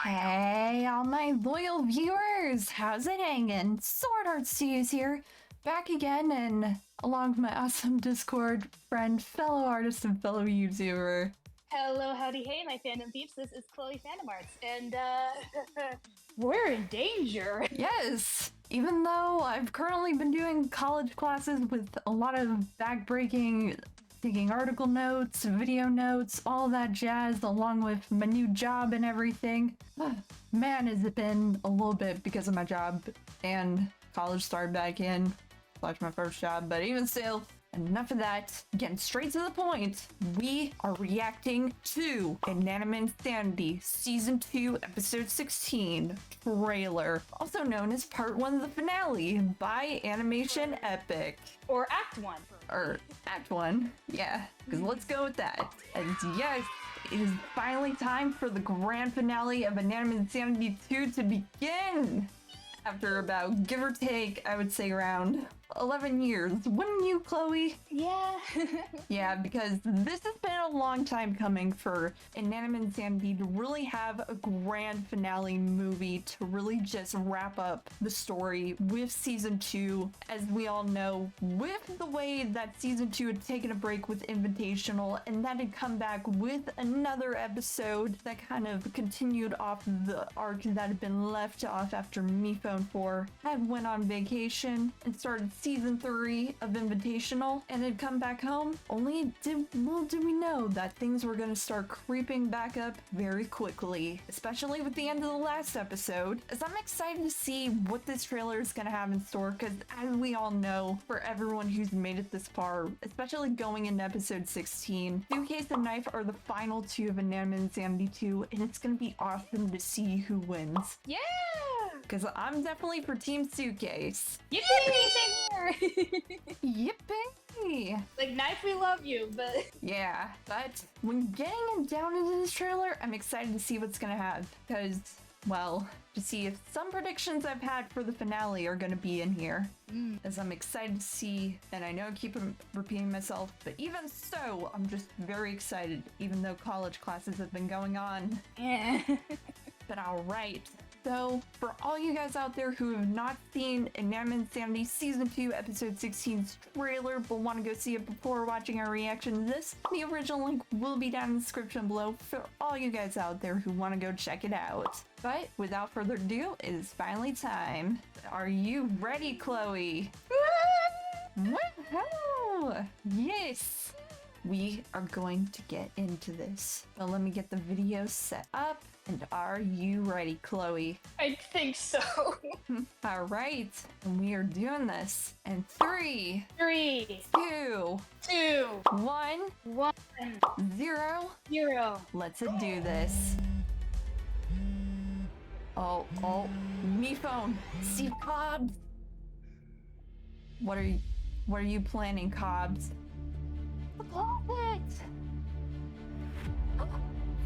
Hey, all my loyal viewers! How's it hanging? SwordHeartStudios here, back again, and along with my awesome Discord friend, fellow artist, and fellow YouTuber. Hello, howdy, hey, my fandom peeps. This is Chloe Fandom Arts, and we're in danger. Yes! Even though I've currently been doing college classes with a lot of backbreaking, taking article notes, video notes, all that jazz, along with my new job and everything. Man, has it been a little bit because of my job and college started back in, / my first job, but even still, enough of that. Getting straight to the point, we are reacting to Inanimate Insanity Season 2, Episode 16 trailer, also known as Part 1 of the finale by Animation Epic. Or Act 1. Or Act 1, yeah, because let's go with that. And yes, it is finally time for the grand finale of Inanimate Insanity 2 to begin! After about, give or take, I would say around 11 years. Wouldn't you, Chloe? Yeah. Yeah, because this has been a long time coming for Inanimate Insanity to really have a grand finale movie to really just wrap up the story with Season 2. As we all know, with the way that Season 2 had taken a break with Invitational and then had come back with another episode that kind of continued off the arc that had been left off after MePhone 4 had went on vacation and started Season 3 of Invitational and had come back home, only little did we know that things were going to start creeping back up very quickly, especially with the end of the last episode, as I'm excited to see what this trailer is going to have in store, because as we all know, for everyone who's made it this far, especially going into episode 16, Suitcase and Knife are the final two of Inanimate Insanity 2, and it's going to be awesome to see who wins. Yeah! Because I'm definitely for Team Suitcase. Yippee! Same here! Yippee! Like, Knife, we love you, but... Yeah, but when getting down into this trailer, I'm excited to see what's gonna have. Because, well, to see if some predictions I've had for the finale are gonna be in here. As I'm excited to see, and I know I keep repeating myself, but even so, I'm just very excited, even though college classes have been going on. Yeah. But alright. So, for all you guys out there who have not seen Inanimate Insanity Season 2 Episode 16's trailer but want to go see it before watching our reaction to this, the original link will be down in the description below for all you guys out there who want to go check it out. But without further ado, it is finally time. Are you ready, Chloe? Woohoo! Yes! We are going to get into this. So let me get the video set up. And are you ready, Chloe? I think so. All right, and we are doing this. And 3, 3, 2, 2, 1, 1, 0. 0. Let's do this. Oh, MePhone, Steve Cobbs. What are you planning, Cobbs? Love it.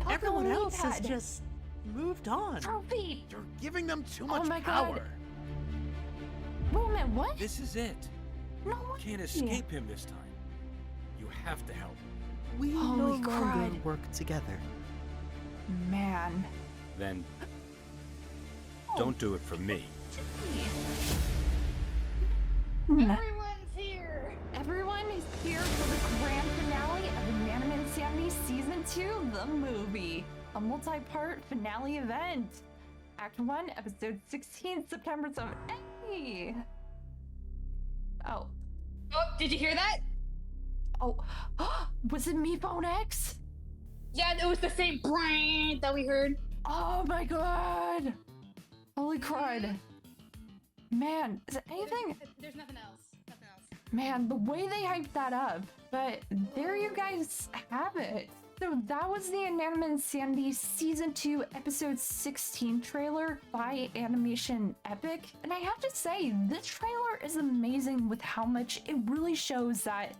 Everyone else has just moved on. Trophy. You're giving them too much my power. God. Wait a minute, what? This is it. No You way. can't escape him this time. You have to help. We Holy no crud. longer work together. Man. Then don't do it for me. Everyone's here. Everyone is here for the grand finale of Inanimate Insanity Season 2, the movie. A multi-part finale event. Act 1, Episode 16, September 7th. Hey! Oh. Oh, did you hear that? Oh. Was it MePhone X? Yeah, it was the same brand that we heard. Oh my god! Holy crud. Man, is it anything? There's nothing else. Nothing else. Man, the way they hyped that up. But there you guys have it. So that was the Inanimate Insanity Season 2 Episode 16 trailer by Animation Epic. And I have to say, this trailer is amazing with how much it really shows that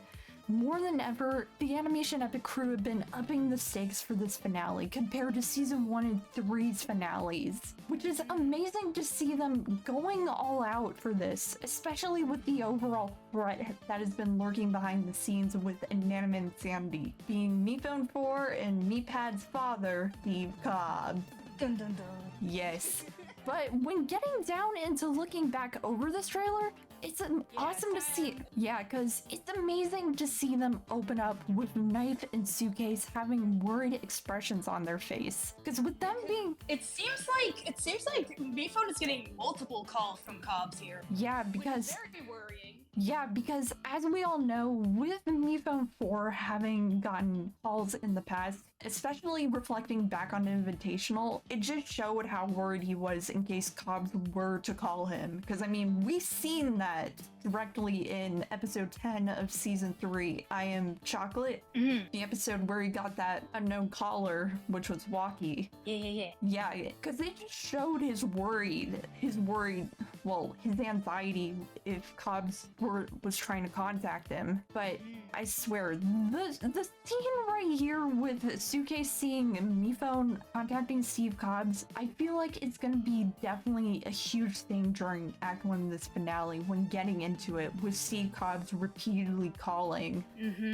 more than ever, the Animation Epic crew have been upping the stakes for this finale compared to Season 1 and 3's finales, which is amazing to see them going all out for this, especially with the overall threat that has been lurking behind the scenes with Inanimate Insanity, being MePhone 4 and MePad's father, Steve Cobbs. Dun dun dun. Yes. But when getting down into looking back over this trailer, it's awesome to see. Yeah, because it's amazing to see them open up with Knife and Suitcase having worried expressions on their face. Because with them being... It seems like Mifune is getting multiple calls from Cobbs here. Yeah, because... Which is very worrying. Yeah, because as we all know, with Mifune 4 having gotten calls in the past, especially reflecting back on Invitational, it just showed how worried he was in case Cobbs were to call him. Because, I mean, we've seen that directly in episode 10 of season 3, I Am Chocolate, the episode where he got that unknown caller, which was Walkie. Yeah, because it just showed his anxiety if Cobbs was trying to contact him. But I swear, the scene right here with Suitcase seeing Mifune contacting Steve Cobbs, I feel like it's gonna be definitely a huge thing during Act 1 of this finale when getting into it with Steve Cobbs repeatedly calling.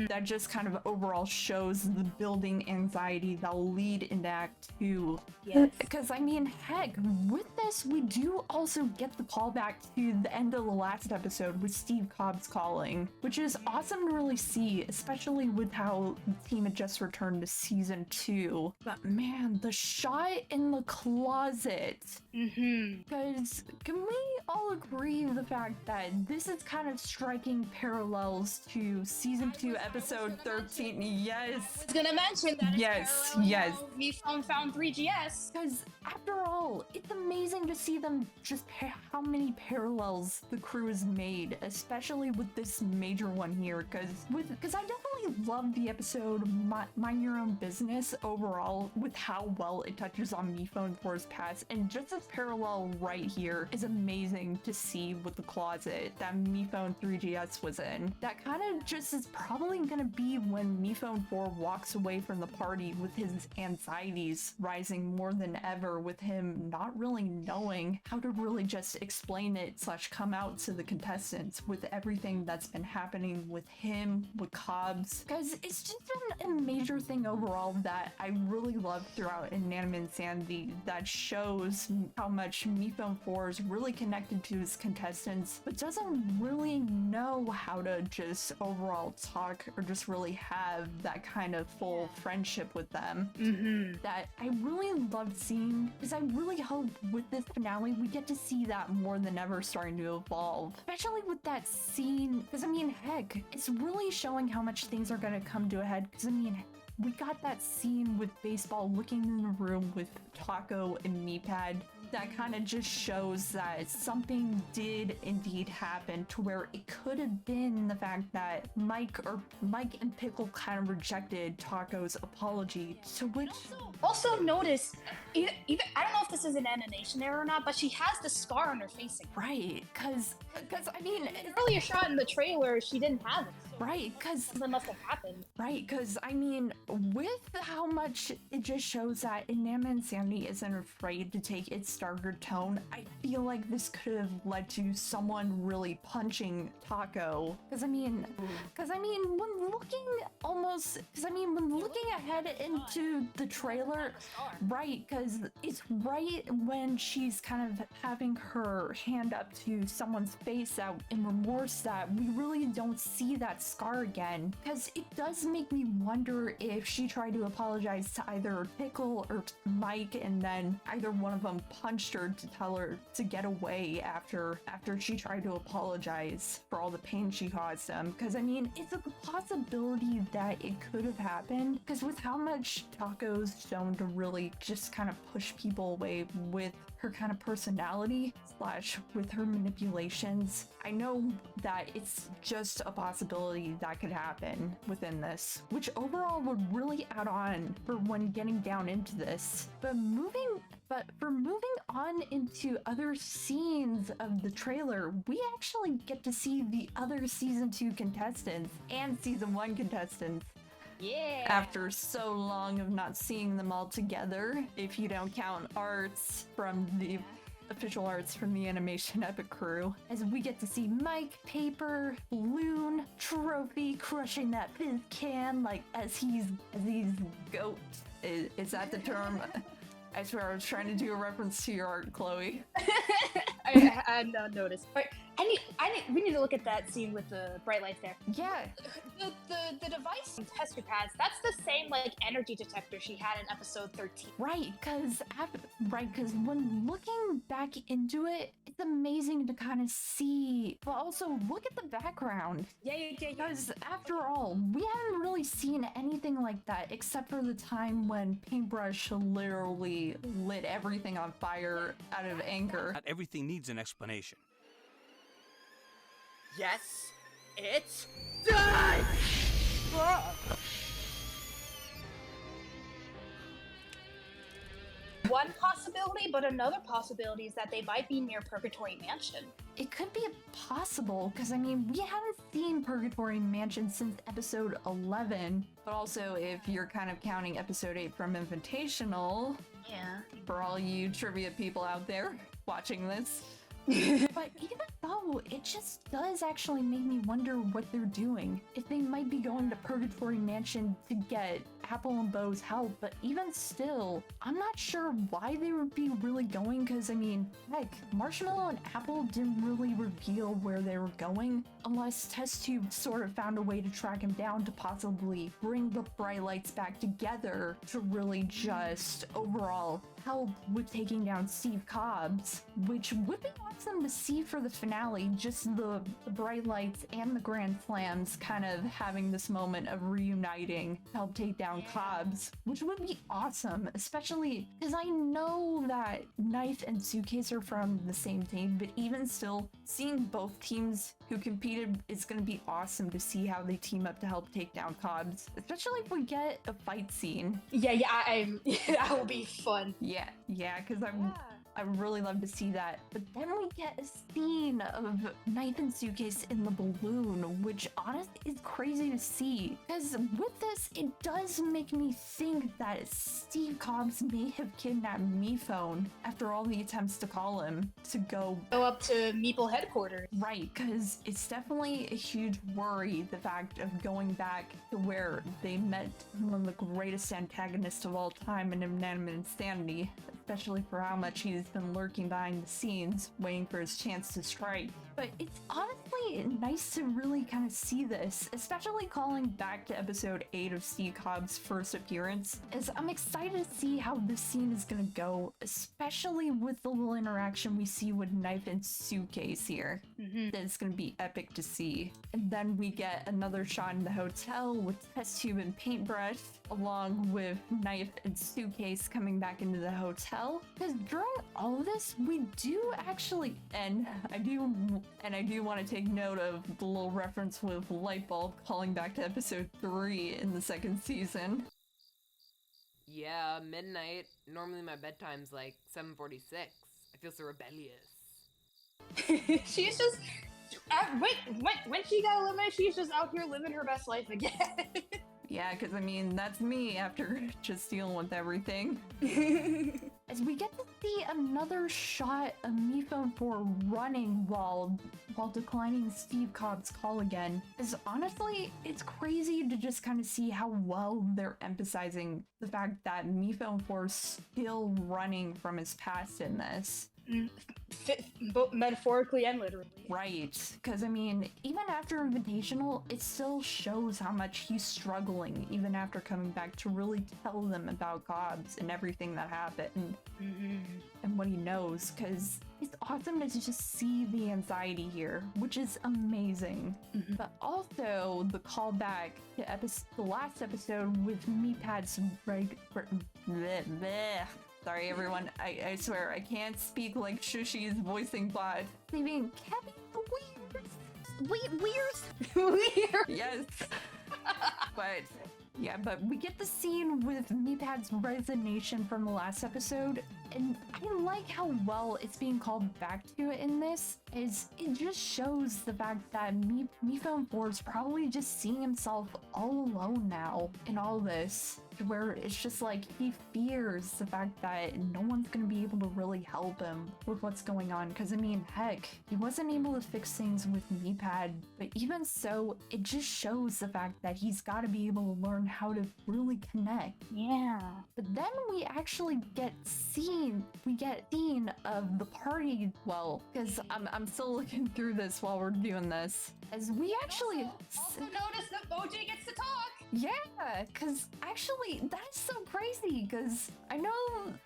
That just kind of overall shows the building anxiety that'll lead into Act 2. Yes. Because, I mean, heck, with this, we do also get the callback to the end of the last episode with Steve Cobbs calling, which is awesome to really see, especially with how the team had just returned to season 2. But man, the shot in the closet. Because can we all agree the fact that this is kind of striking parallels to season 2 episode 13? Yes. I was gonna mention that. Yes, parallel yes. how Mifune found 3GS. Because after all, it's amazing to see them just how many parallels the crew has made, especially with this major one here. Because I definitely love the episode Mind Your Own Business overall with how well it touches on Mifune 4's past, and just this parallel right here is amazing to see with the closet that Mifune 3GS was in. That kind of just is probably gonna be when Mifune 4 walks away from the party with his anxieties rising more than ever, with him not really knowing how to really just explain it / come out to the contestants with everything that's been happening with him, with Cobbs. Because it's just been a major thing overall that I really love throughout Inanimate Insanity that shows how much Mifune 4 is really connected to his contestants, but doesn't really know how to just overall talk or just really have that kind of full friendship with them. That I really love seeing, because I really hope with this finale we get to see that more than ever starting to evolve, especially with that scene. Because I mean, heck, it's really showing how much things are going to come to a head. Because I mean, we got that scene with Baseball looking in the room with Taco and Meatpad. That kind of just shows that something did indeed happen, to where it could have been the fact that Mike and Pickle kind of rejected Taco's apology, to which... Also notice, even I don't know if this is an animation error or not, but she has the scar on her face. Right, because I mean... Earlier shot in the trailer, she didn't have it. Right, because... Something must have happened. Right, because, I mean, with how much it just shows that Inanimate Insanity isn't afraid to take its darker tone, I feel like this could have led to someone really punching Taco. Because, I mean, when looking ahead into the trailer, right, because it's right when she's kind of having her hand up to someone's face out in remorse that we really don't see that scar again, because it does make me wonder if she tried to apologize to either Pickle or Mike, and then either one of them punched her to tell her to get away after she tried to apologize for all the pain she caused them. Because I mean, it's a possibility that it could have happened, because with how much Taco's shown to really just kind of push people away with her kind of personality / with her manipulations, I know that it's just a possibility that could happen within this, which overall would really add on for when getting down into this. But for moving on into other scenes of the trailer, we actually get to see the other season 2 contestants and season 1 contestants. Yeah. After so long of not seeing them all together, if you don't count arts from the official arts from the Animation Epic crew, as we get to see Mike, Paper, Loon, Trophy crushing that fizz can like as he's goat. Is that the term? I swear I was trying to do a reference to your art, Chloe. I had not noticed. But we need to look at that scene with the bright lights there. Yeah. The device tester pads, that's the same like energy detector she had in episode 13. Right, because when looking back into it, it's amazing to kind of see, but also look at the background. Yeah. Because after all, we haven't really seen anything like that except for the time when Paintbrush literally lit everything on fire out of anger. Not everything needs an explanation. Yes, it's done! One possibility, but another possibility is that they might be near Purgatory Mansion. It could be possible, because I mean, we haven't seen Purgatory Mansion since episode 11, but also if you're kind of counting episode 8 from Invitational, Yeah. for all you trivia people out there watching this. But even though, it just does actually make me wonder what they're doing. If they might be going to Purgatory Mansion to get Apple and Bo's help, but even still, I'm not sure why they would be really going, because I mean, heck, Marshmallow and Apple didn't really reveal where they were going, unless Test Tube sort of found a way to track him down to possibly bring the Bright Lights back together to really just overall help with taking down Steve Cobbs, which would be awesome to see for the finale, just the Bright Lights and the Grand Slams kind of having this moment of reuniting to help take down Cobbs, which would be awesome, especially because I know that Knife and Suitcase are from the same team, but even still, seeing both teams who competed is going to be awesome to see how they team up to help take down Cobbs, especially if we get a fight scene. Yeah, that will be fun. Yeah, because I would really love to see that. But then we get a scene of Knife and Suitcase in the balloon, which honestly is crazy to see. Because with this, it does make me think that Steve Cobbs may have kidnapped Mephone after all the attempts to call him to go up to Meeple headquarters. Right, because it's definitely a huge worry, the fact of going back to where they met one of the greatest antagonists of all time in Inanimate Insanity, especially for how much he's been lurking behind the scenes, waiting for his chance to strike. But it's honestly nice to really kind of see this, especially calling back to episode 8 of Steve Cobb's first appearance, as I'm excited to see how this scene is gonna go, especially with the little interaction we see with Knife and Suitcase here. That's gonna be epic to see. And then we get another shot in the hotel with Test Tube and Paintbrush, along with Knife and Suitcase coming back into the hotel. Because during all of this, we do actually, and I do want to take note of the little reference with Lightbulb calling back to episode 3 in the second season. Yeah, midnight. Normally my bedtime's like 7:46. I feel so rebellious. She's just when she got eliminated, she's just out here living her best life again. Yeah, because I mean, that's me after just dealing with everything. As we get to see another shot of Mephone 4 running while declining Steve Cobb's call again, is honestly, it's crazy to just kind of see how well they're emphasizing the fact that Mephone 4 is still running from his past in this. Both metaphorically and literally. Right, because I mean, even after Invitational, it still shows how much he's struggling, even after coming back to really tell them about Cobbs and everything that happened and what he knows, because it's awesome to just see the anxiety here, which is amazing. But also the callback to the last episode with Meatpad's Sorry, everyone. I swear, I can't speak like Shushi's voicing bot. Leaving Kevin Weird. Yes. But we get the scene with Meatpad's resignation from the last episode, and I like how well it's being called back to in this, is it just shows the fact that Mephone 4 is probably just seeing himself all alone now in all this. where it's just like he fears the fact that no one's gonna be able to really help him with what's going on. Because I mean, heck, he wasn't able to fix things with Meepad, but even so, it just shows the fact that he's got to be able to learn how to really connect. Yeah. But then we actually get scene of the party. Well, because I'm still looking through this while we're doing this, as we actually Also notice that OJ gets to talk. yeah, because actually that's so crazy, because I know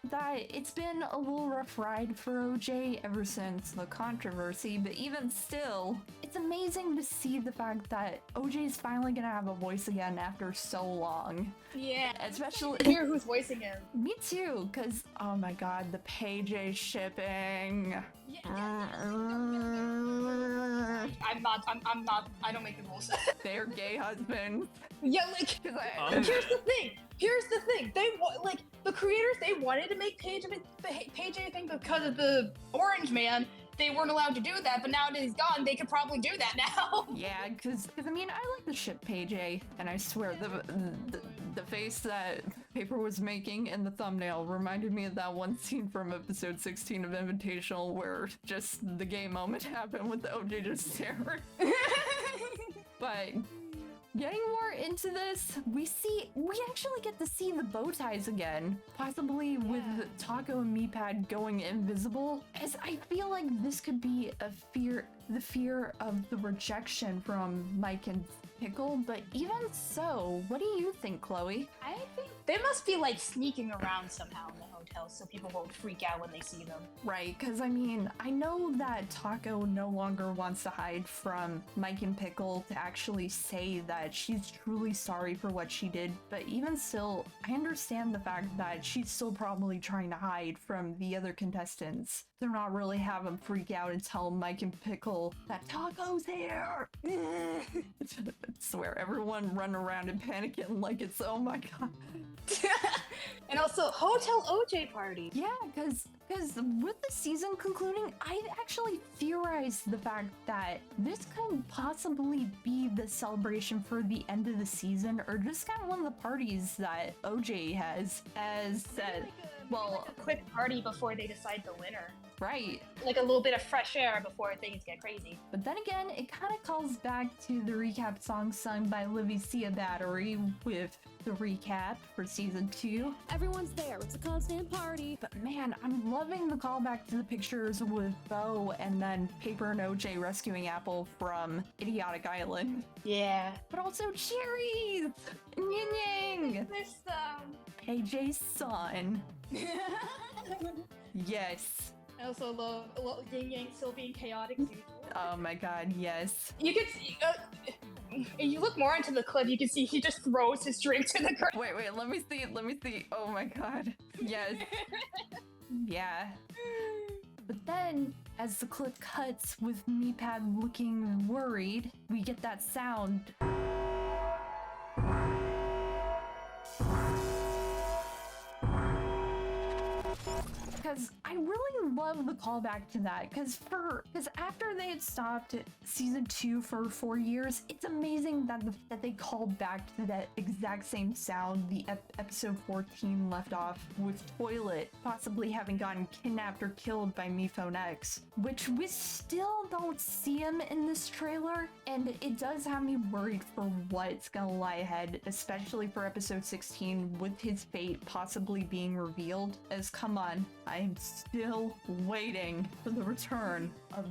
that it's been a little rough ride for OJ ever since the controversy, but even still, it's amazing to see the fact that OJ is finally gonna have a voice again after so long. Yeah. Especially Hear who's voicing him. me too, because oh my god, the PJ shipping. I don't make the rules. Their gay husband. Yeah, like, here's the thing. The creators, they wanted to make Paige I think because of the Orange Man, they weren't allowed to do that, but now that he's gone, they could probably do that now. Yeah, because I mean, I like the ship Paige, and I swear the face that Paper was making in the thumbnail reminded me of that one scene from episode 16 of Invitational where just the gay moment happened with the OJ just staring. But getting more into this, we actually get to see the bow ties again, possibly with Taco and Meepad going invisible, as I feel like this could be the fear of the rejection from Mike and Pickle. But even so, what do you think, Chloe? I think they must be like sneaking around somehow in the hotel so people won't freak out when they see them. Right, because I mean, I know that Taco no longer wants to hide from Mike and Pickle to actually say that she's truly sorry for what she did, but even still, I understand the fact that she's still probably trying to hide from the other contestants. They're not really have them freak out and tell Mike and Pickle that Taco's here. I swear, everyone run around and panicking like it's, oh my god. And also, Hotel OJ Party. Yeah, because with the season concluding, I actually theorized the fact that this could possibly be the celebration for the end of the season, or just kind of one of the parties that OJ has, as said. Well, a quick party before they decide the winner. Right. Like a little bit of fresh air before things get crazy. But then again, it kind of calls back to the recap song sung by Livy Sia Battery with the recap for season 2. Everyone's there. It's a constant party. But man, I'm loving the callback to the pictures with Bo and then Paper and OJ rescuing Apple from Idiotic Island. Yeah. But also cherries! Yin Yang! This, AJ's son. Yes. I also love Yin Yang still being chaotic as usual. Oh my god, yes. You can see, if you look more into the clip, you can see he just throws his drink to the ground. Wait, let me see. Oh my god. Yes. Yeah. But then, as the clip cuts with Meepad looking worried, we get that sound. Because I really love the callback to that, because after they had stopped season 2 for 4 years, it's amazing that they called back to that exact same sound the episode 14 left off, with Toilet possibly having gotten kidnapped or killed by Mephone X, which we still don't see him in this trailer, and it does have me worried for what's gonna lie ahead, especially for episode 16 with his fate possibly being revealed, as come on, I'm still waiting for the return of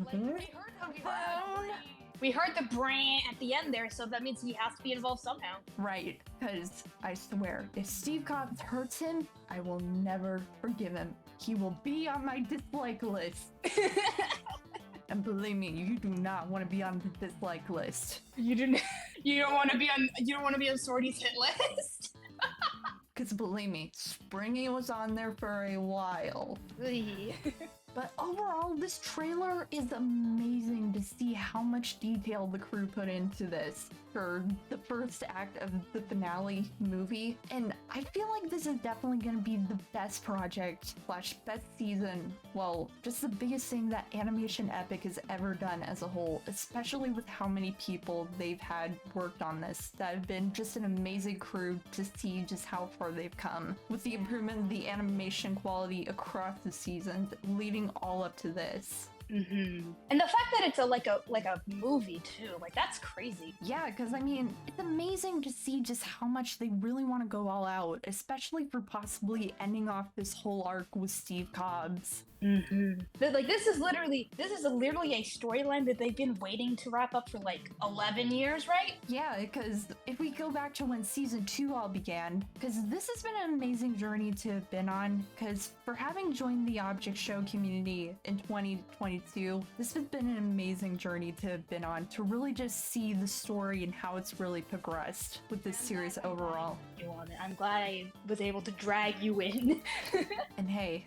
We heard the brain at the end there, so that means he has to be involved somehow. Right, because I swear, if Steve Cobbs hurts him, I will never forgive him. He will be on my dislike list. And believe me, you do not want to be on the dislike list. You don't want to be on Swordy's hit list. Because believe me, Springy was on there for a while. But overall, this trailer is amazing to see how much detail the crew put into this for the first act of the finale movie. And I feel like this is definitely going to be the best project / best season. Well, just the biggest thing that Animation Epic has ever done as a whole, especially with how many people they've had worked on this. That have been just an amazing crew to see just how far they've come with the improvement in the animation quality across the seasons, leading all up to this. And the fact that it's like a movie too, like that's crazy. Yeah, because I mean, it's amazing to see just how much they really want to go all out, especially for possibly ending off this whole arc with Steve Cobbs. But like this is literally a storyline that they've been waiting to wrap up for like 11 years, right? Yeah, because if we go back to when season 2 all began, because this has been an amazing journey to have been on, because for having joined the Object Show community in 2022, this has been an amazing journey to have been on, to really just see the story and how it's really progressed with this series overall. I'm glad I was able to drag you in. And hey,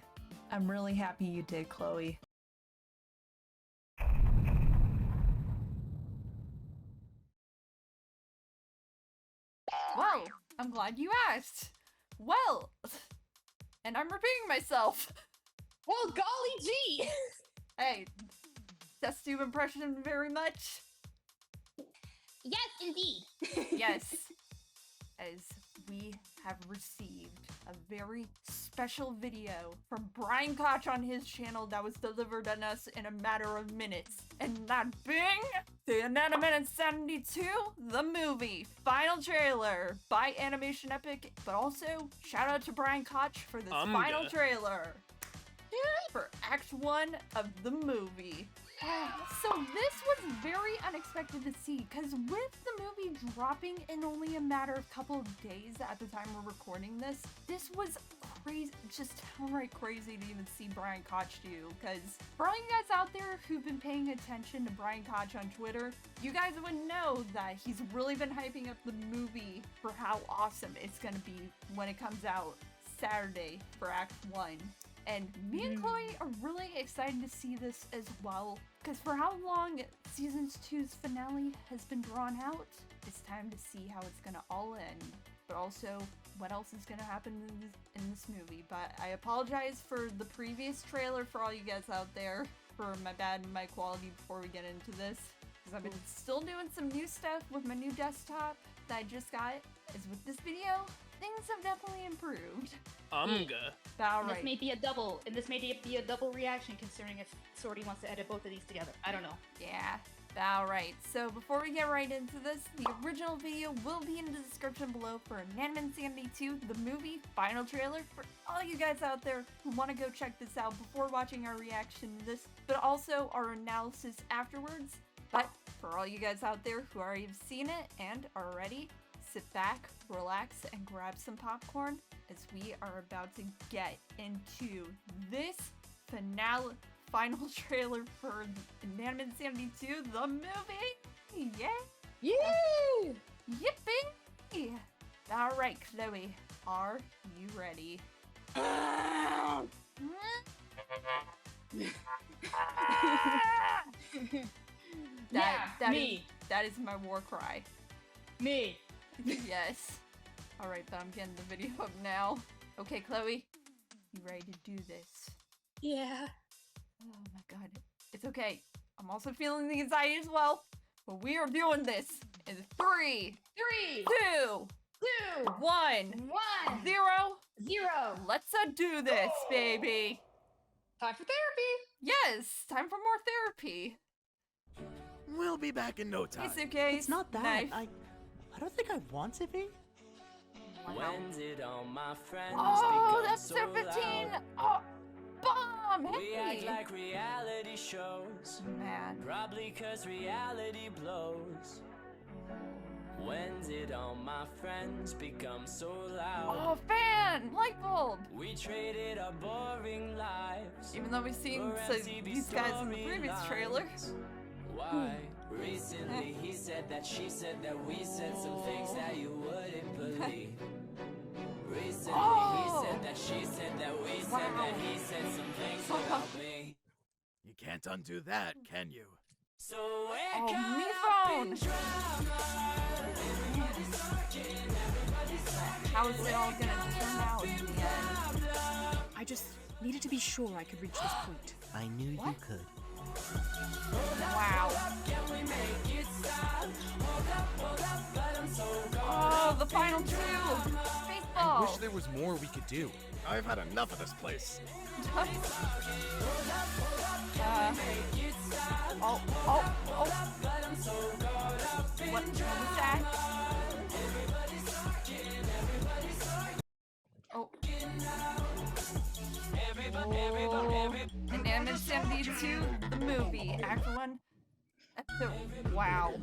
I'm really happy you did, Chloe. Well, I'm glad you asked. Well, and I'm repeating myself. Well, golly gee! Hey, test tube impression very much? Yes, indeed. Yes, as we have received a very special video from Brian Koch on his channel that was delivered on us in a matter of minutes. And that being the Inanimate Insanity II, the movie, final trailer by Animation Epic, but also shout out to Brian Koch for this final trailer for Act 1 of the movie. So this was very unexpected to see, because with the movie dropping in only a matter of couple of days at the time we're recording this, this was crazy, just downright crazy to even see Brian Koch do, because for all you guys out there who've been paying attention to Brian Koch on Twitter, you guys would know that he's really been hyping up the movie for how awesome it's gonna be when it comes out Saturday for Act 1. And me and Chloe are really excited to see this as well, because for how long Season 2's finale has been drawn out, it's time to see how it's gonna all end, but also what else is gonna happen in this movie. But I apologize for the previous trailer for all you guys out there, for my bad mic quality before we get into this, because I've been still doing some new stuff with my new desktop that I just got. As with this video, things have definitely improved. This may be a double reaction, considering if Swordy wants to edit both of these together. I don't know. Yeah, alright. So before we get right into this, the original video will be in the description below for Inanimate Insanity II, the movie final trailer, for all you guys out there who want to go check this out before watching our reaction to this, but also our analysis afterwards. But for all you guys out there who already have seen it and are ready, sit back, relax, and grab some popcorn, as we are about to get into this final trailer for Inanimate Insanity II, the movie! Yeah! Yeah! Yippee! Alright, Chloe, are you ready? That is my war cry. Me! Yes. Alright, but I'm getting the video up now. Okay, Chloe, you ready to do this? Yeah. Oh my god. It's okay. I'm also feeling the anxiety as well. But we are doing this in 3, 2, 1, 0. Let's do this, baby. Time for therapy. Yes, time for more therapy. We'll be back in no time. It's okay. It's not that. Knife. I don't think I want to be. When did all my friends Oh, become that's so episode 15. loud? Oh, bomb. We act Hey. like reality shows, Man. probably cause reality blows. When did all my friends become so loud? Oh, fan! Light bulb! We traded our boring lives Even though we've seen for MTV these guys in the previous trailer. storylines. Why? Recently he said that she said that we said some things that you wouldn't believe. Recently he said that she said that we said that he said some things about me. Can't undo that, can you? So Oh, me phone! How is it all gonna turn out in the end? I just needed to be sure I could reach this point. I knew you could. Wow. Oh, the final two! I Baseball! wish there was more we could do. I've had enough of this place. Oh. What was that? Oh. Inanimate Insanity II, the movie. Act 1. Episode. Wow.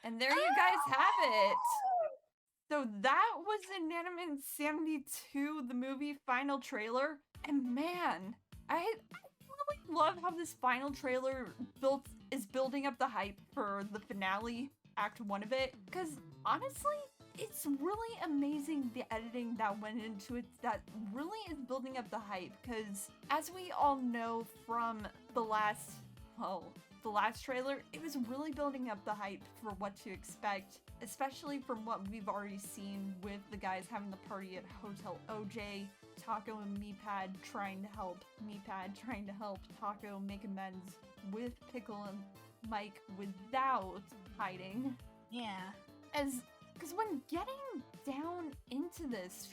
And there you guys have it. So that was Inanimate Insanity II, the movie final trailer. And man, I really love how this final trailer is building up the hype for the finale, Act 1 of it. Because honestly, it's really amazing the editing that went into it that really is building up the hype. Because as we all know from the last trailer, it was really building up the hype for what to expect, especially from what we've already seen with the guys having the party at Hotel OJ, Taco and Meatpad trying to help Taco make amends with Pickle and Mike without hiding. Yeah. Because when getting down into this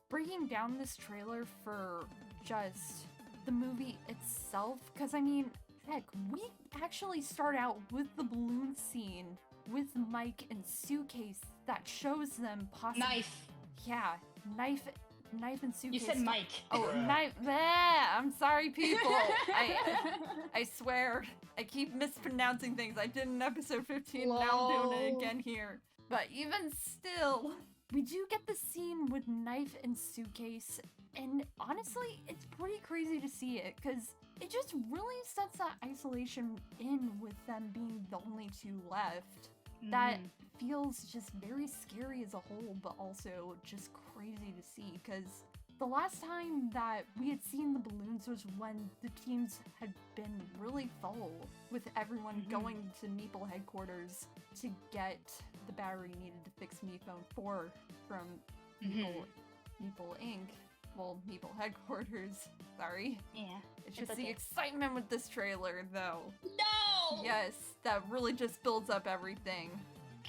breaking down this trailer for just the movie itself, because I mean, heck, we actually start out with the balloon scene with Mike and Suitcase that shows them possibly. Knife. Yeah, knife and Suitcase. You said Mike. Oh, knife. I'm sorry, people. I swear, I keep mispronouncing things. I did in episode 15. Now I'm doing it again here. But even still, we do get the scene with Knife and Suitcase, and honestly, it's pretty crazy to see it, because it just really sets that isolation in with them being the only two left. That feels just very scary as a whole, but also just crazy to see, because the last time that we had seen the balloons was when the teams had been really full, with everyone going to Meeple headquarters to get the battery needed to fix Meephone 4 from Meeple Inc. Well, Meeple headquarters. Sorry. Yeah. It's just the excitement with this trailer, though. No! Yes, that really just builds up everything.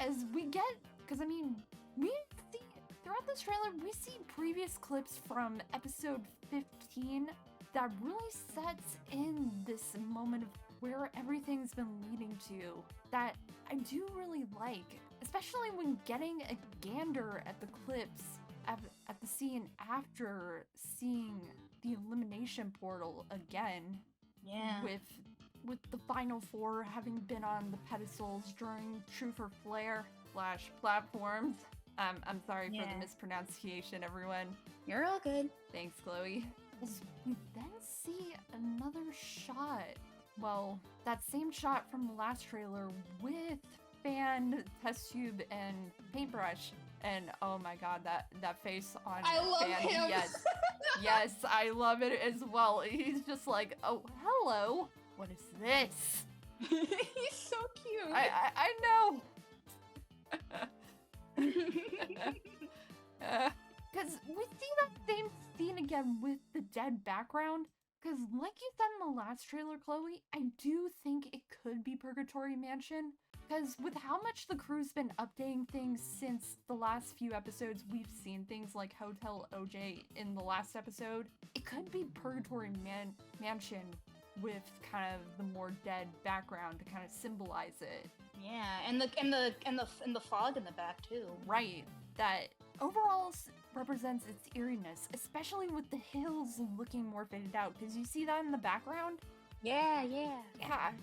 As we get, because I mean, we see, throughout this trailer, we see previous clips from episode 15 that really sets in this moment of where everything's been leading to, that I do really like, especially when getting a gander at the clips at the scene after seeing the elimination portal again. Yeah. With the final four having been on the pedestals during Truth or Flare / platforms. I'm sorry for the mispronunciation, everyone. You're all good. Thanks, Chloe. As we then see another shot. Well, that same shot from the last trailer with Fan, test tube, and paintbrush. And oh my god, that face on I love Fan. him. Yes, I love it as well. He's just like, oh, hello. What is this? He's so cute. I know. Because we see that same scene again with the dead background. Because like you said in the last trailer, Chloe, I do think it could be Purgatory Mansion. Because with how much the crew's been updating things since the last few episodes, we've seen things like Hotel OJ in the last episode. It could be Purgatory Mansion with kind of the more dead background to kind of symbolize it. Yeah, and the fog in the back too. Right. That overall represents its eeriness, especially with the hills looking more faded out. Because you see that in the background? Yeah. Yeah,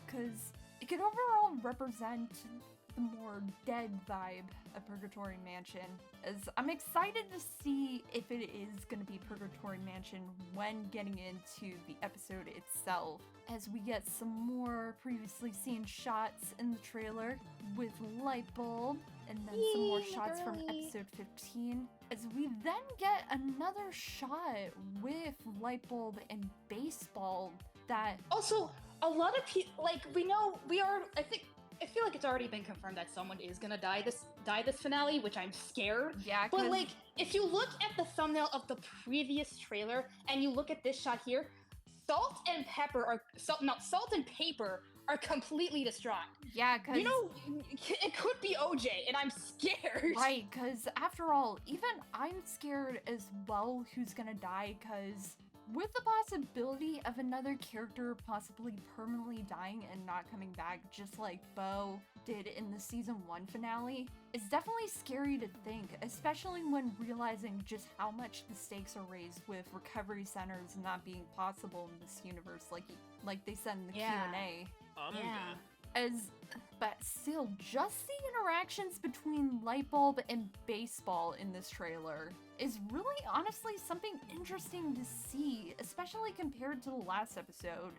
because it could overall represent the more dead vibe of Purgatory Mansion, as I'm excited to see if it is going to be Purgatory Mansion when getting into the episode itself, as we get some more previously seen shots in the trailer with Lightbulb, and then some more shots from episode 15, as we then get another shot with Lightbulb and Baseball that... Also, a lot of people, like, I feel like it's already been confirmed that someone is gonna die this finale, which I'm scared. Yeah, but like, if you look at the thumbnail of the previous trailer and you look at this shot here, Salt and Paper are completely distraught. Yeah, because... You know, it could be OJ, and I'm scared. Right, because after all, even I'm scared as well who's gonna die, because with the possibility of another character possibly permanently dying and not coming back, just like Bo did in the season 1 finale, it's definitely scary to think, especially when realizing just how much the stakes are raised with recovery centers not being possible in this universe, like they said in the Q&A. But still, just the interactions between Lightbulb and Baseball in this trailer is really honestly something interesting to see, especially compared to the last episode,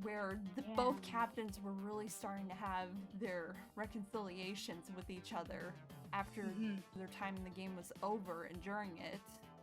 where both captains were really starting to have their reconciliations with each other after their time in the game was over and during it,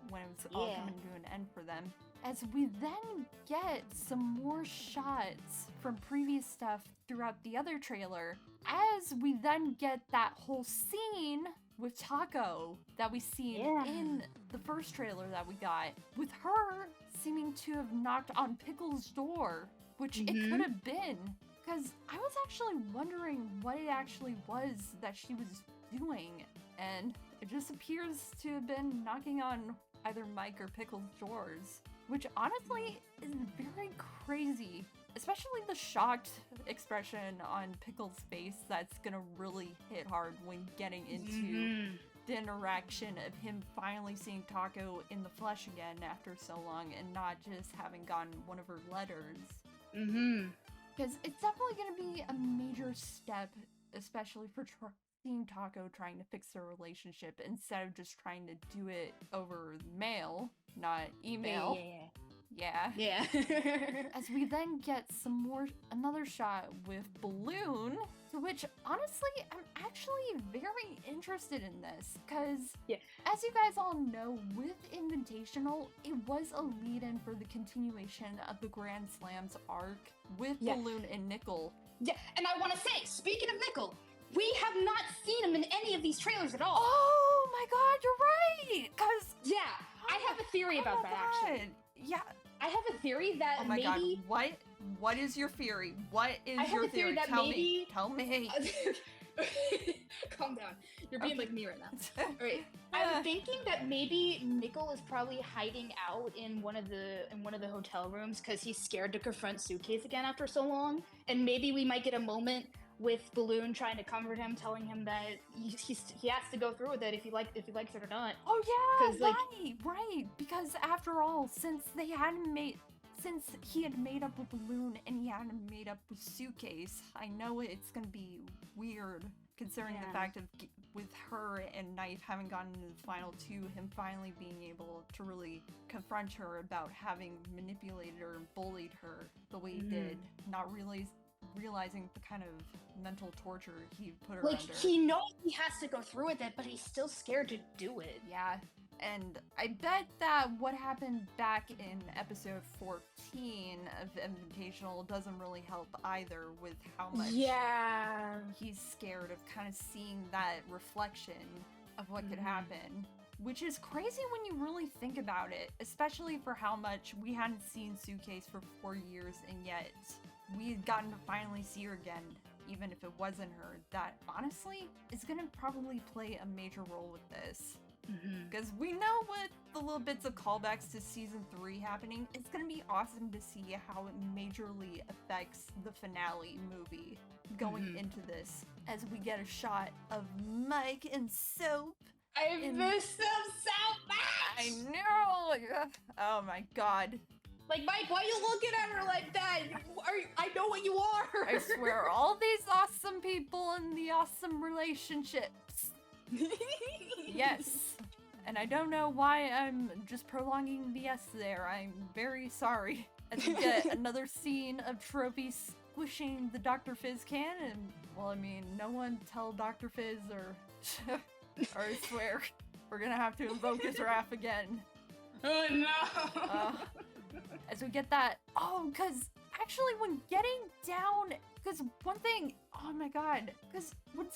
when it was all coming to an end for them. As we then get some more shots from previous stuff throughout the other trailer, as we then get that whole scene with Taco that we see in the first trailer that we got, with her seeming to have knocked on Pickle's door, which it could have been, because I was actually wondering what it actually was that she was doing, and it just appears to have been knocking on either Mike or Pickle's doors, which honestly is very crazy, especially the shocked expression on Pickle's face. That's gonna really hit hard when getting into the interaction of him finally seeing Taco in the flesh again after so long and not just having gotten one of her letters. Because it's definitely gonna be a major step, especially for seeing Taco trying to fix their relationship instead of just trying to do it over mail, not email. Yeah. As we then get another shot with Balloon, to which honestly I'm actually very interested in this, because as you guys all know, with Invitational, it was a lead-in for the continuation of the Grand Slams arc with Balloon and Nickel. Yeah, and I want to say, speaking of Nickel, we have not seen him in any of these trailers at all. Oh my god, you're right! Because... Yeah, I have a theory about that, actually. Yeah. I have a theory that oh my god, what is your theory? What is your theory? Tell me. Calm down. You're being like me right now. Alright. I'm thinking that maybe Nickel is probably hiding out in one of the hotel rooms because he's scared to confront Suitcase again after so long. And maybe we might get a moment with Balloon trying to comfort him, telling him that he has to go through with it if he likes it or not. Oh yeah, right. Because after all, since he had made up with Balloon and he hadn't made up with Suitcase, I know it's gonna be weird considering the fact of with her and Knife having gotten into the final two, him finally being able to really confront her about having manipulated her and bullied her the way he did, not realizing the kind of mental torture he put her under. He knows he has to go through with it, but he's still scared to do it. Yeah, and I bet that what happened back in episode 14 of Invitational doesn't really help either with how much he's scared of kind of seeing that reflection of what could happen. Which is crazy when you really think about it, especially for how much we hadn't seen Suitcase for 4 years, and yet we had gotten to finally see her again, even if it wasn't her. That honestly is gonna probably play a major role with this. Because we know with the little bits of callbacks to season 3 happening, it's gonna be awesome to see how it majorly affects the finale movie going into this, as we get a shot of Mike and Soap. I miss them so much! I know! Oh my god. Like, Mike, why are you looking at her like that? I know what you are. I swear, all these awesome people and the awesome relationships. Yes. And I don't know why I'm just prolonging the S there. I'm very sorry. As we get another scene of Trophy squishing the Dr. Fizz can, and, well, I mean, no one tell Dr. Fizz or I swear, we're gonna have to invoke his wrath again. Oh, no. As we get that, because actually when getting down, because one thing, oh my god, because when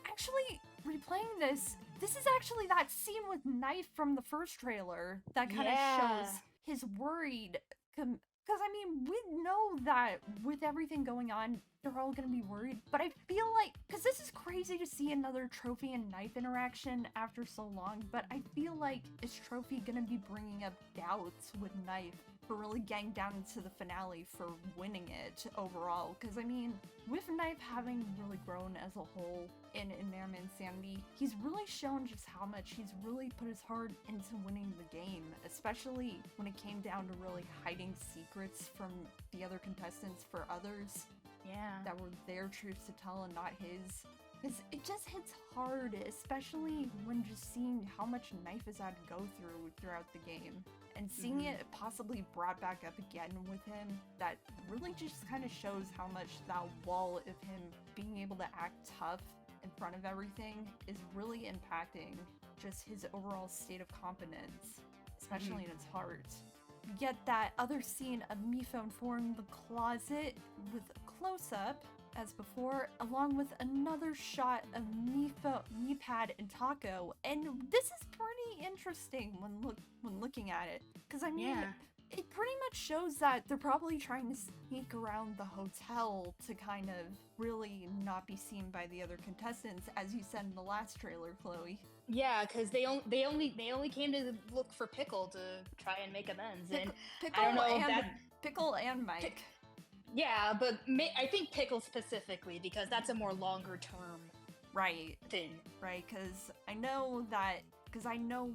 actually replaying this is actually that scene with Knife from the first trailer that kind of shows his worried, because I mean, we know that with everything going on, they're all gonna be worried, but I feel like, because this is crazy to see another Trophy and Knife interaction after so long, but I feel like, is Trophy gonna be bringing up doubts with Knife for really getting down into the finale for winning it overall? Because I mean, with Knife having really grown as a whole in Inanimate Insanity, he's really shown just how much he's really put his heart into winning the game, especially when it came down to really hiding secrets from the other contestants for others. Yeah. That were their truths to tell and not his. Because it just hits hard, especially when just seeing how much Knife has had to go through throughout the game. And seeing it possibly brought back up again with him, that really just kind of shows how much that wall of him being able to act tough in front of everything is really impacting just his overall state of confidence, especially in his heart. You get that other scene of Mifone 4 in the closet with a close-up, as before, along with another shot of Meepad and Taco, and this is pretty interesting when looking at it, because I mean, it pretty much shows that they're probably trying to sneak around the hotel to kind of really not be seen by the other contestants, as you said in the last trailer, Chloe. Yeah, because they only came to look for Pickle to try and make amends, and Pickle, I don't know and if that... Pickle and Mike. Yeah, but I think Pickle specifically, because that's a more longer term thing. Right, because I know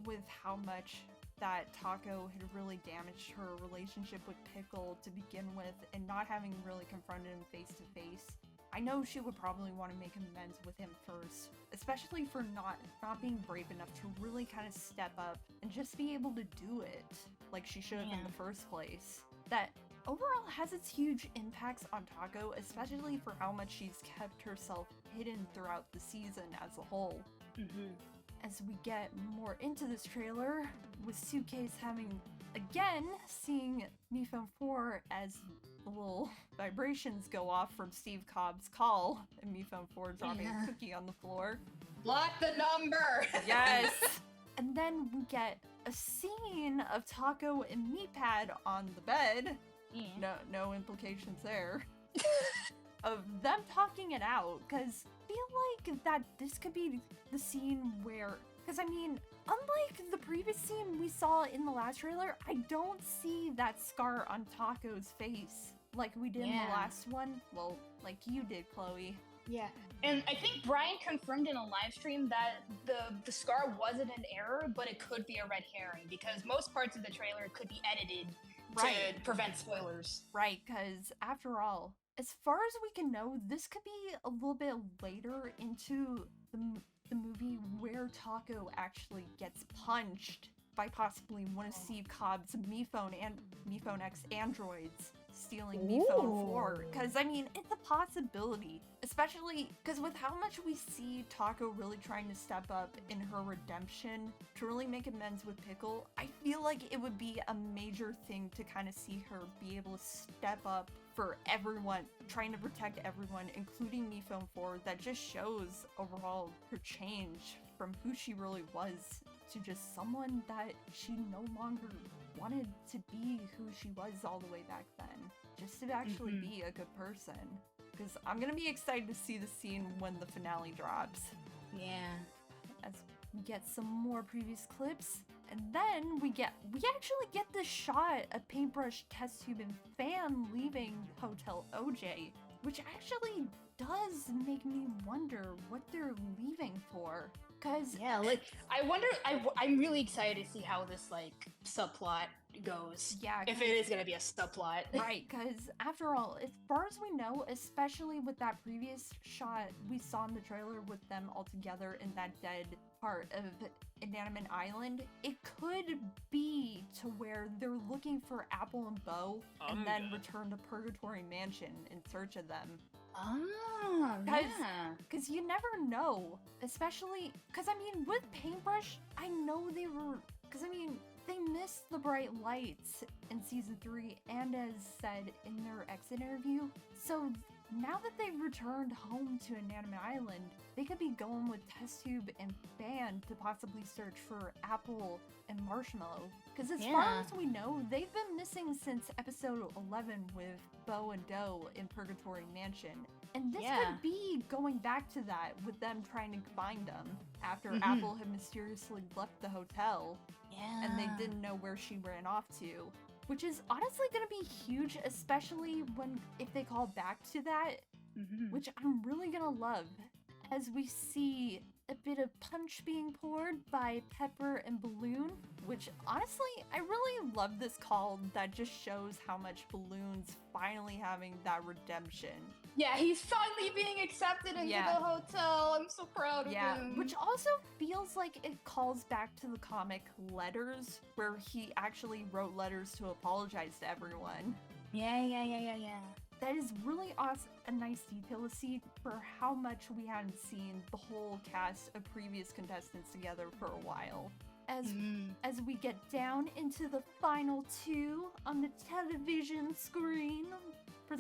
with how much that Taco had really damaged her relationship with Pickle to begin with, and not having really confronted him face to face, I know she would probably want to make amends with him first, especially for not being brave enough to really kind of step up and just be able to do it like she should have in the first place. That overall has its huge impacts on Taco, especially for how much she's kept herself hidden throughout the season as a whole. As we get more into this trailer, with Suitcase seeing Mifone 4 as the little vibrations go off from Steve Cobb's call, and Mifone 4 dropping a cookie on the floor. Block the number! Yes! And then we get a scene of Taco and Meatpad on the bed. No implications there. Of them talking it out, because I feel like that this could be the scene where, because I mean, unlike the previous scene we saw in the last trailer, I don't see that scar on Taco's face like we did in the last one. Well, like you did, Chloe. Yeah, and I think Brian confirmed in a live stream that the scar wasn't an error, but it could be a red herring, because most parts of the trailer could be edited to prevent spoilers. Right, because after all, as far as we can know, this could be a little bit later into the movie where Taco actually gets punched by possibly one of Steve Cobb's Mifone X androids stealing Mifone 4. Because, I mean, it's a possibility. Especially because with how much we see Taco really trying to step up in her redemption to really make amends with Pickle, I feel like it would be a major thing to kind of see her be able to step up for everyone, trying to protect everyone, including Mifone 4. That just shows overall her change from who she really was to just someone that she no longer wanted to be who she was all the way back then. Just to actually be a good person. Because I'm gonna be excited to see the scene when the finale drops. Yeah. As we get some more previous clips, and then we actually get this shot of Paintbrush, Test Tube, and Fan leaving Hotel OJ, which actually does make me wonder what they're leaving for. Cause yeah, like I wonder. I'm really excited to see how this like subplot goes. Yeah, if it is gonna be a subplot. Right, because after all, as far as we know, especially with that previous shot we saw in the trailer with them all together in that dead part of Inanimate Island, it could be to where they're looking for Apple and Bo and then return to Purgatory Mansion in search of them. Oh, yeah. Because you never know, especially, because I mean, with Paintbrush, I know they were, because I mean, they missed the bright lights in season 3 and as said in their exit interview. So now that they've returned home to Inanimate Island, they could be going with Test Tube and Fan to possibly search for Apple and Marshmallow. Because as far as we know, they've been missing since episode 11 with Bo and Doe in Purgatory Mansion. And this could be going back to that with them trying to find them after Apple had mysteriously left the hotel and they didn't know where she ran off to. Which is honestly going to be huge, especially if they call back to that, which I'm really going to love, as we see a bit of punch being poured by Pepper and Balloon, which honestly, I really love this call that just shows how much Balloon's finally having that redemption. Yeah, he's finally being accepted into the hotel. I'm so proud of him. Which also feels like it calls back to the comic Letters, where he actually wrote letters to apologize to everyone. Yeah. That is really awesome, a nice detail to see for how much we hadn't seen the whole cast of previous contestants together for a while. As we get down into the final 2 on the television screen.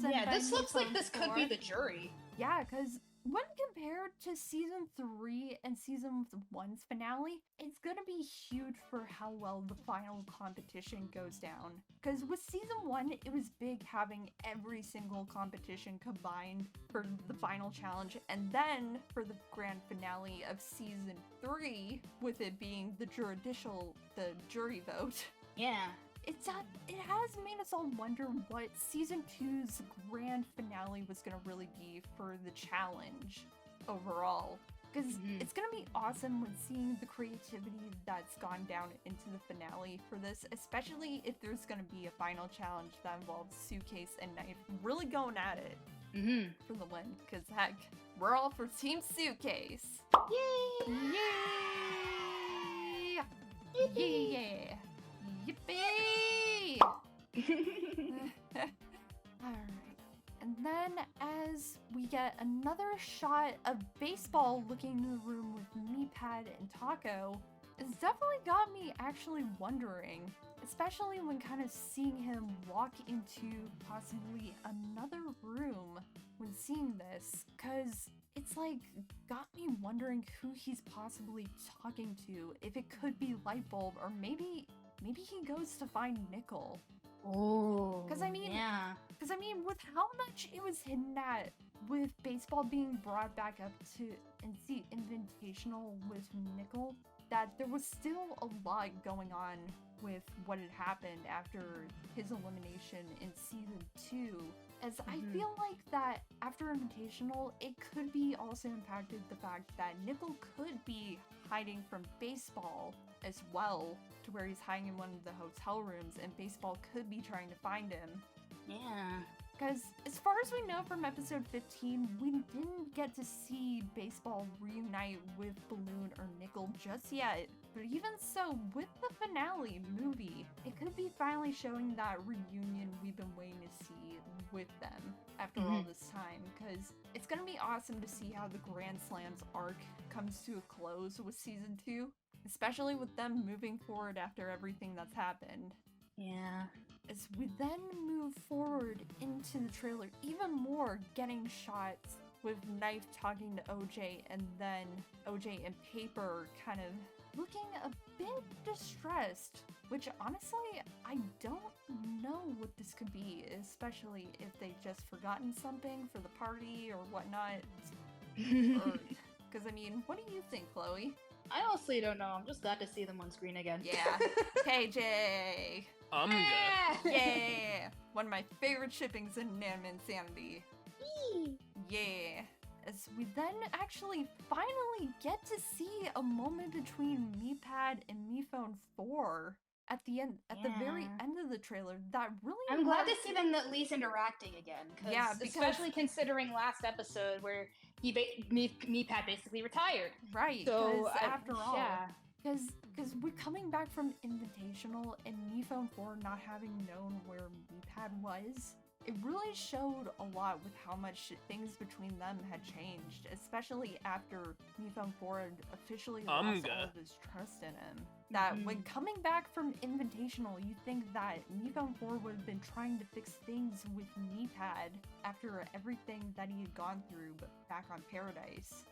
Yeah, this looks like this could be the jury. Yeah, because when compared to season 3 and season 1's finale, it's gonna be huge for how well the final competition goes down. Because with season 1, it was big having every single competition combined for the final challenge, and then for the grand finale of season 3, with it being the jury vote. Yeah. It has made us all wonder what season 2's grand finale was going to really be for the challenge overall. Because it's going to be awesome when seeing the creativity that's gone down into the finale for this, especially if there's going to be a final challenge that involves Suitcase and Knife really going at it for the win. Because heck, we're all for Team Suitcase. Yay! Yay! Yeah! Yippee! Alright. And then as we get another shot of Baseball looking in the room with Meatpad and Taco, it's definitely got me actually wondering, especially when kind of seeing him walk into possibly another room when seeing this, because it's like got me wondering who he's possibly talking to, if it could be Lightbulb, or maybe he goes to find Nickel. Oh, because I mean, with how much it was hinted at with Baseball being brought back up to NC Invitational with Nickel, that there was still a lot going on with what had happened after his elimination in season 2. As I feel like that after Invitational, it could be also impacted the fact that Nickel could be hiding from Baseball as well, to where he's hiding in one of the hotel rooms and Baseball could be trying to find him. Yeah. Because as far as we know from episode 15, we didn't get to see Baseball reunite with Balloon or Nickel just yet. But even so, with the finale movie, it could be finally showing that reunion we've been waiting to see with them after all this time. Because it's going to be awesome to see how the Grand Slams arc comes to a close with season 2. Especially with them moving forward after everything that's happened. Yeah. As we then move forward into the trailer, even more getting shots with Knife talking to OJ, and then OJ and Paper kind of looking a bit distressed, which honestly, I don't know what this could be, especially if they've just forgotten something for the party or whatnot. Because I mean, what do you think, Chloe? I honestly don't know. I'm just glad to see them on screen again. Yeah. KJ! Yeah! One of my favorite shippings in Inanimate Insanity. Yeah. As we then actually finally get to see a moment between Meepad and Mephone 4 at the end, at the very end of the trailer. That really. I'm glad to see them at least interacting again. Yeah, because especially considering last episode where Meepad basically retired. Right. So after all. yeah. Because we're coming back from Invitational and Mephone 4 not having known where Meepad was, it really showed a lot with how much things between them had changed, especially after Mephone 4 had officially lost all of his trust in him. That when coming back from Invitational, you think that Mephone 4 would have been trying to fix things with Meepad after everything that he had gone through back on Paradise.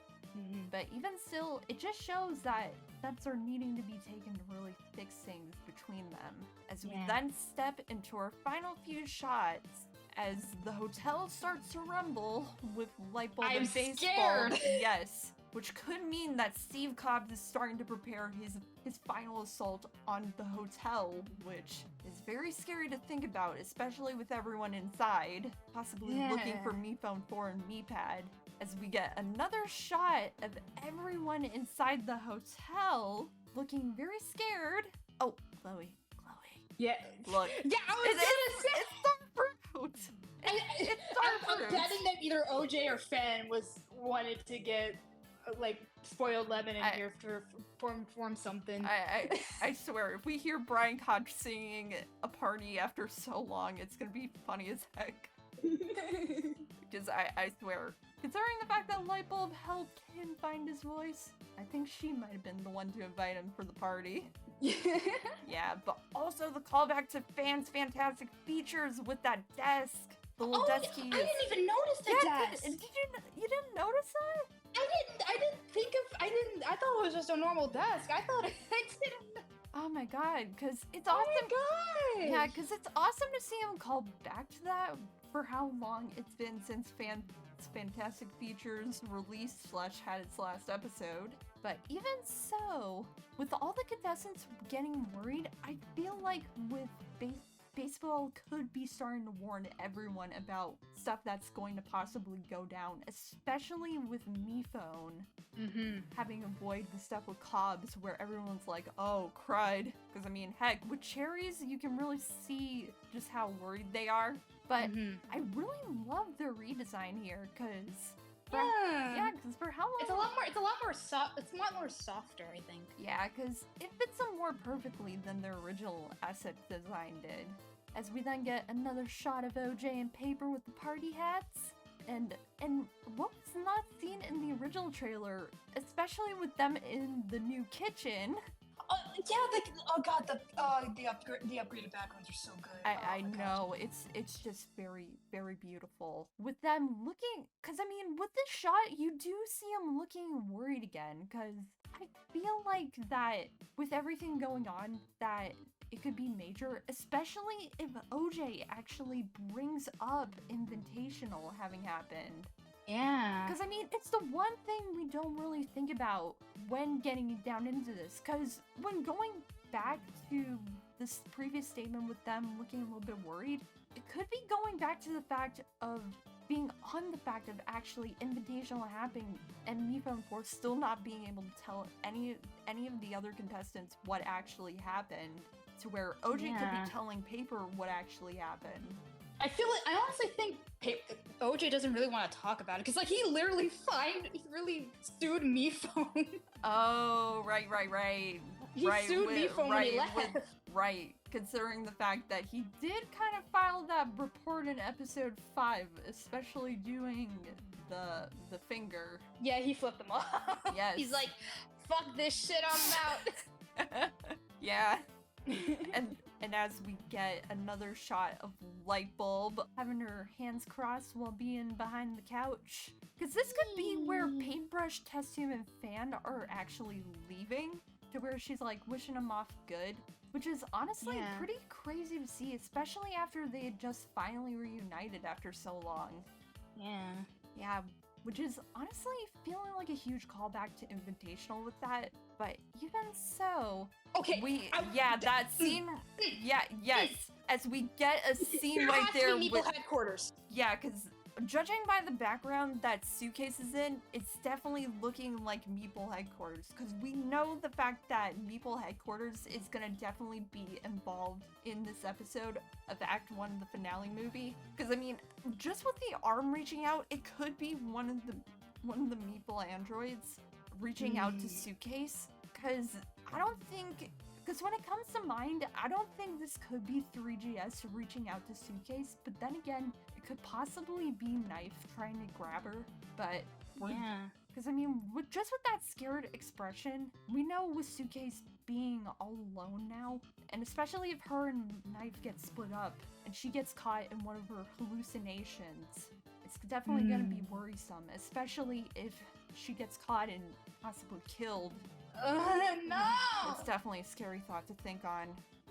But even still, it just shows that steps are needing to be taken to really fix things between them. As we then step into our final few shots, as the hotel starts to rumble with Lightbulb and Baseball. Scared. Yes, which could mean that Steve Cobbs is starting to prepare his final assault on the hotel, which is very scary to think about, especially with everyone inside, possibly looking for Mephone 4 and Meepad. As we get another shot of everyone inside the hotel looking very scared. Oh, Chloe. Yeah. Look. Yeah, I was gonna say. It's the fruit. It's I'm betting that either OJ or Fan wanted to get like spoiled lemon in here to form something. I swear, if we hear Brian Koch singing a party after so long, it's gonna be funny as heck. Because I swear, considering the fact that Lightbulb helped him find his voice, I think she might have been the one to invite him for the party. Yeah, but also the callback to Fan's fantastic features with that desk. The little desk he I didn't even notice the desk. You didn't notice that? I thought it was just a normal desk. I didn't. Oh my god, because it's awesome. Oh my god! Yeah, because it's awesome to see him call back to that for how long it's been since Fantastic Features released / had its last episode. But even so, with all the contestants getting worried, I feel like with Baseball could be starting to warn everyone about stuff that's going to possibly go down, especially with Mephone having avoided the stuff with Cobbs where everyone's like, oh, crud. Because I mean, heck, with Cherries, you can really see just how worried they are. But I really love the redesign here, because because for how long it's a lot more softer, I think. Yeah, because it fits them more perfectly than their original asset design did. As we then get another shot of OJ and Paper with the party hats, and what was not seen in the original trailer, especially with them in the new kitchen. The upgraded backgrounds are so good. I know, it's just very, very beautiful. With them looking, because I mean, with this shot, you do see them looking worried again, because I feel like that with everything going on, that it could be major, especially if OJ actually brings up Invitational having happened. Yeah. Because, I mean, it's the one thing we don't really think about when getting down into this. Because when going back to this previous statement with them looking a little bit worried, it could be going back to the fact of being on the fact of actually Invitational happening and Mephone 4 still not being able to tell any of the other contestants what actually happened, to where OJ could be telling Paper what actually happened. I honestly think OJ doesn't really want to talk about it, because like he literally sued Mephone. Oh, right. He sued Mephone when he left. Right, considering the fact that he did kind of file that report in episode 5, especially doing the finger. Yeah, he flipped them off. Yes. He's like, fuck this shit, I'm out. Yeah. And as we get another shot of Lightbulb having her hands crossed while being behind the couch. Because this could be where Paintbrush, Test Tube, and Fan are actually leaving, to where she's like wishing them off good. Which is honestly pretty crazy to see, especially after they had just finally reunited after so long. Yeah, which is honestly feeling like a huge callback to Invitational with that. But even so, that scene, yes, as we get a scene right there with headquarters. Yeah, because judging by the background that Suitcase is in, it's definitely looking like Meeple Headquarters, because we know the fact that Meeple Headquarters is gonna definitely be involved in this episode of Act 1 of the finale movie. Because I mean, just with the arm reaching out, it could be one of the Meeple androids reaching out to Suitcase. Because I don't think, because when it comes to Mind, I don't think this could be 3GS reaching out to Suitcase, but then again, it could possibly be Knife trying to grab her, but Yeah. because I mean, just with that scared expression, we know with Suitcase being all alone now, and especially if her and Knife get split up, and she gets caught in one of her hallucinations, it's definitely gonna be worrisome, especially if she gets caught and possibly killed. No! It's definitely a scary thought to think on.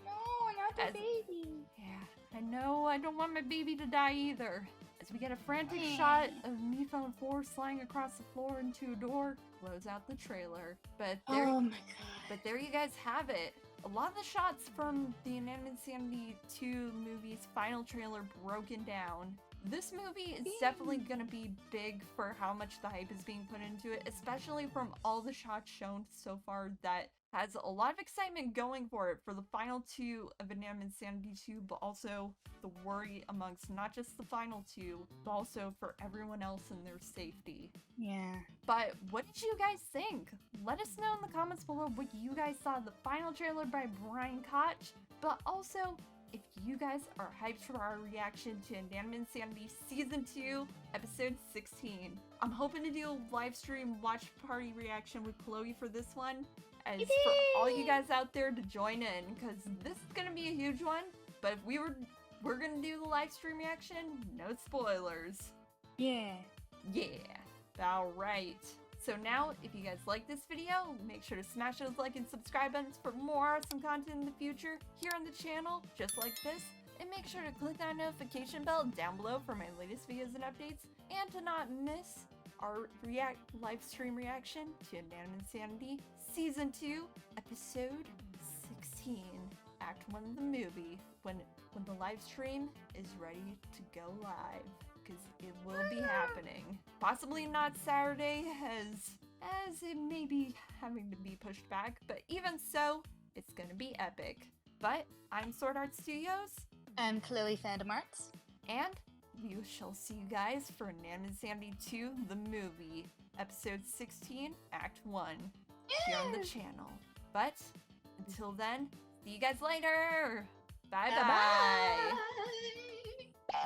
No, not the baby. Yeah, I know, I don't want my baby to die either. As we get a frantic shot of Me Phone 4 sliding across the floor into a door, close out the trailer. But there, Oh my god. but there you guys have it. A lot of the shots from the Inanimate Insanity II movie's final trailer broken down. This movie is definitely gonna be big for how much the hype is being put into it, especially from all the shots shown so far that has a lot of excitement going for it for the final two of Inanimate Insanity 2, but also the worry amongst not just the final two, but also for everyone else and their safety. Yeah. But what did you guys think? Let us know in the comments below what you guys saw of the final trailer by Brian Koch, but also if you guys are hyped for our reaction to Inanimate Insanity Season 2, Episode 16. I'm hoping to do a live stream watch party reaction with Chloe for this one, as for all you guys out there to join in, because this is gonna be a huge one, but if we're gonna do the live stream reaction, no spoilers. Yeah. Yeah, alright. So now, if you guys like this video, make sure to smash those like and subscribe buttons for more awesome content in the future here on the channel, just like this. And make sure to click that notification bell down below for my latest videos and updates, and to not miss our live stream reaction to Inanimate Insanity Season 2, Episode 16, Act 1 of the movie, when the live stream is ready to go live. Because it will be happening. Possibly not Saturday, as it may be having to be pushed back, but even so, it's gonna be epic. But I'm SwordHeartStudios. I'm Chloe Fandom Arts. And we shall see you guys for Inanimate Insanity 2, the movie, Episode 16, Act 1, here on the channel. But until then, see you guys later! Bye-bye! Bye.